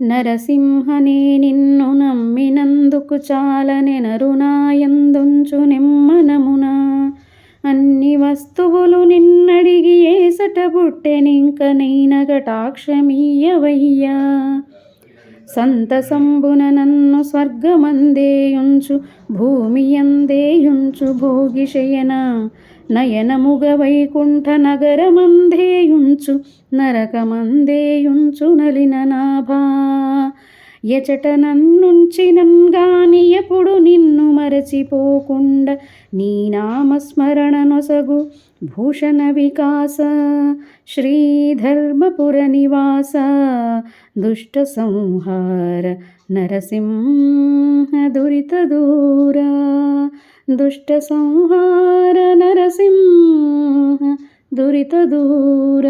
నరసింహనే నిన్ను నమ్మినందుకు చాలనెనరునాయందుంచు నెమ్మనమున. అన్ని వస్తువులు నిన్నడిగి ఏసట పుట్టెనింక నైన కటాక్షమీయవయ్యా. సంతసంబున నన్ను స్వర్గమందేయుంచు భూమియందేయుంచు భోగిశయన. నయనముగ వైకుంఠ నగరమందేయుంచు నరకమందేయుంచు నలిననాభా. ఎచట నన్నుంచినంగాని ఎప్పుడు నిన్ను మరచిపోకుండ నీ నామస్మరణ నొసగు భూషణ వికాస. శ్రీధర్మపుర నివాస దుష్ట సంహార నరసింహ దురిత దూర. దుష్ట సంహార నరసింహ దురిత దూర.